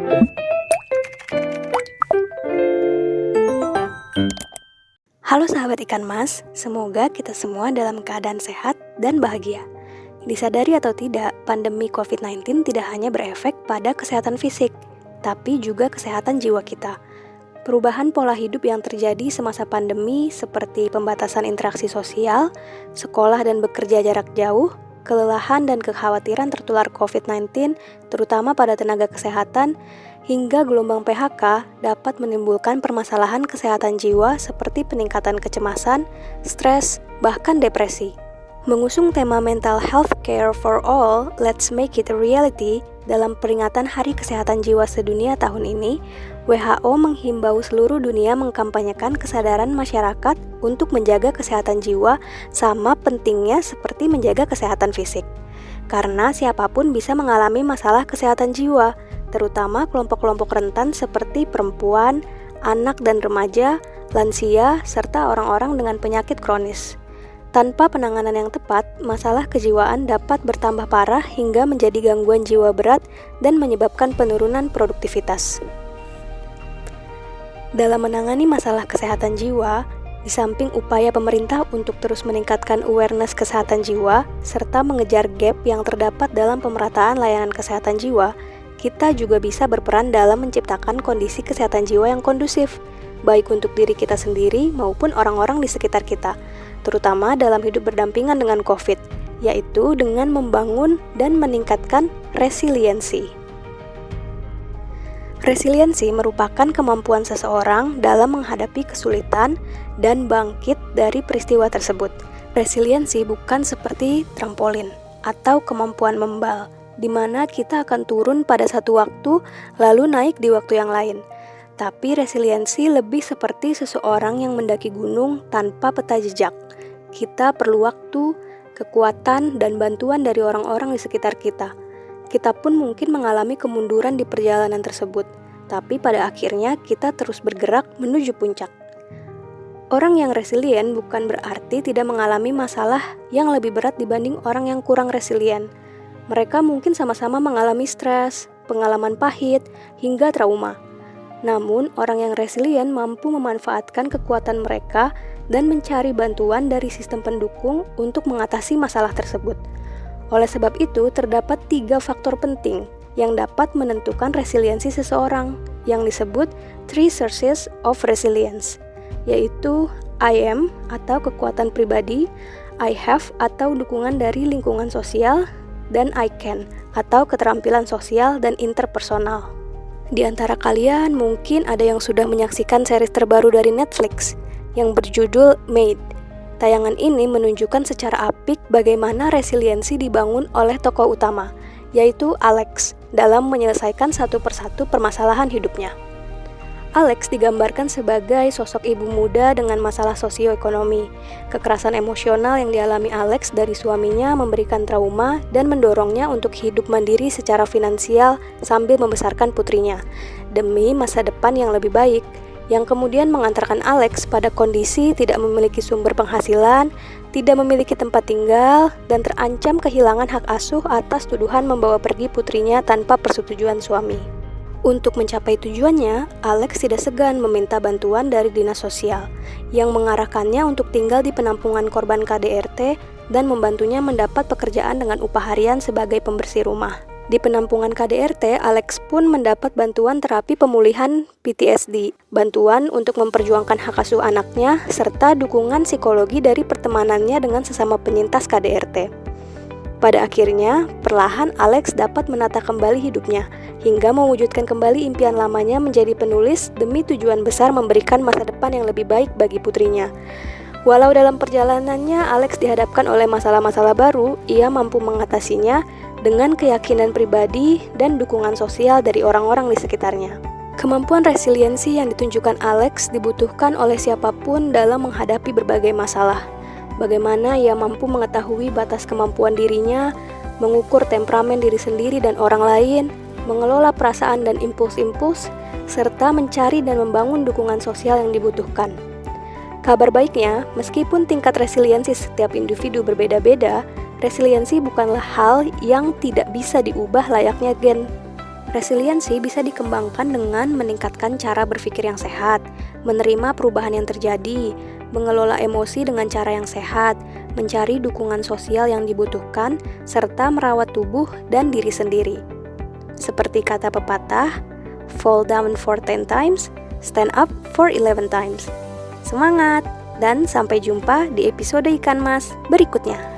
Halo sahabat ikan mas, semoga kita semua dalam keadaan sehat dan bahagia. Disadari atau tidak, pandemi COVID-19 tidak hanya berefek pada kesehatan fisik, tapi juga kesehatan jiwa kita. Perubahan pola hidup yang terjadi semasa pandemi seperti pembatasan interaksi sosial, sekolah dan bekerja jarak jauh, kelelahan dan kekhawatiran tertular COVID-19, terutama pada tenaga kesehatan, hingga gelombang PHK dapat menimbulkan permasalahan kesehatan jiwa seperti peningkatan kecemasan, stres, bahkan depresi. Mengusung tema Mental Health Care for All, Let's Make It a Reality, dalam peringatan Hari Kesehatan Jiwa Sedunia tahun ini, WHO menghimbau seluruh dunia mengkampanyekan kesadaran masyarakat untuk menjaga kesehatan jiwa sama pentingnya seperti menjaga kesehatan fisik. Karena siapapun bisa mengalami masalah kesehatan jiwa, terutama kelompok-kelompok rentan seperti perempuan, anak dan remaja, lansia, serta orang-orang dengan penyakit kronis. Tanpa penanganan yang tepat, masalah kejiwaan dapat bertambah parah hingga menjadi gangguan jiwa berat dan menyebabkan penurunan produktivitas. Dalam menangani masalah kesehatan jiwa, di samping upaya pemerintah untuk terus meningkatkan awareness kesehatan jiwa, serta mengejar gap yang terdapat dalam pemerataan layanan kesehatan jiwa, kita juga bisa berperan dalam menciptakan kondisi kesehatan jiwa yang kondusif, baik untuk diri kita sendiri maupun orang-orang di sekitar kita, terutama dalam hidup berdampingan dengan COVID, yaitu dengan membangun dan meningkatkan resiliensi. Resiliensi merupakan kemampuan seseorang dalam menghadapi kesulitan dan bangkit dari peristiwa tersebut. Resiliensi bukan seperti trampolin atau kemampuan membal, di mana kita akan turun pada satu waktu lalu naik di waktu yang lain. Tapi resiliensi lebih seperti seseorang yang mendaki gunung tanpa peta jejak. Kita perlu waktu, kekuatan, dan bantuan dari orang-orang di sekitar kita. Kita pun mungkin mengalami kemunduran di perjalanan tersebut, tapi pada akhirnya kita terus bergerak menuju puncak. Orang yang resilient bukan berarti tidak mengalami masalah yang lebih berat dibanding orang yang kurang resilient. Mereka mungkin sama-sama mengalami stres, pengalaman pahit, hingga trauma. Namun, orang yang resilient mampu memanfaatkan kekuatan mereka dan mencari bantuan dari sistem pendukung untuk mengatasi masalah tersebut. Oleh sebab itu, terdapat 3 faktor penting yang dapat menentukan resiliensi seseorang, yang disebut 3 sources of resilience, yaitu I am atau kekuatan pribadi, I have atau dukungan dari lingkungan sosial, dan I can atau keterampilan sosial dan interpersonal. Di antara kalian mungkin ada yang sudah menyaksikan series terbaru dari Netflix yang berjudul Made. Tayangan ini menunjukkan secara apik bagaimana resiliensi dibangun oleh tokoh utama, yaitu Alex, dalam menyelesaikan satu persatu permasalahan hidupnya. Alex digambarkan sebagai sosok ibu muda dengan masalah sosioekonomi. Kekerasan emosional yang dialami Alex dari suaminya memberikan trauma dan mendorongnya untuk hidup mandiri secara finansial sambil membesarkan putrinya, demi masa depan yang lebih baik, yang kemudian mengantarkan Alex pada kondisi tidak memiliki sumber penghasilan, tidak memiliki tempat tinggal, dan terancam kehilangan hak asuh atas tuduhan membawa pergi putrinya tanpa persetujuan suami. Untuk mencapai tujuannya, Alex tidak segan meminta bantuan dari dinas sosial, yang mengarahkannya untuk tinggal di penampungan korban KDRT dan membantunya mendapat pekerjaan dengan upah harian sebagai pembersih rumah. Di penampungan KDRT, Alex pun mendapat bantuan terapi pemulihan PTSD, bantuan untuk memperjuangkan hak asuh anaknya, serta dukungan psikologi dari pertemanannya dengan sesama penyintas KDRT. Pada akhirnya, perlahan Alex dapat menata kembali hidupnya, hingga mewujudkan kembali impian lamanya menjadi penulis demi tujuan besar memberikan masa depan yang lebih baik bagi putrinya. Walau dalam perjalanannya Alex dihadapkan oleh masalah-masalah baru, ia mampu mengatasinya dengan keyakinan pribadi dan dukungan sosial dari orang-orang di sekitarnya. Kemampuan resiliensi yang ditunjukkan Alex dibutuhkan oleh siapapun dalam menghadapi berbagai masalah. Bagaimana ia mampu mengetahui batas kemampuan dirinya, mengukur temperamen diri sendiri dan orang lain, mengelola perasaan dan impuls-impuls, serta mencari dan membangun dukungan sosial yang dibutuhkan. Kabar baiknya, meskipun tingkat resiliensi setiap individu berbeda-beda, resiliensi bukanlah hal yang tidak bisa diubah layaknya gen. Resiliensi bisa dikembangkan dengan meningkatkan cara berpikir yang sehat, menerima perubahan yang terjadi, mengelola emosi dengan cara yang sehat, mencari dukungan sosial yang dibutuhkan, serta merawat tubuh dan diri sendiri. Seperti kata pepatah, fall down for 10 times, stand up for 11 times. Semangat, dan sampai jumpa di episode Ikan Mas berikutnya.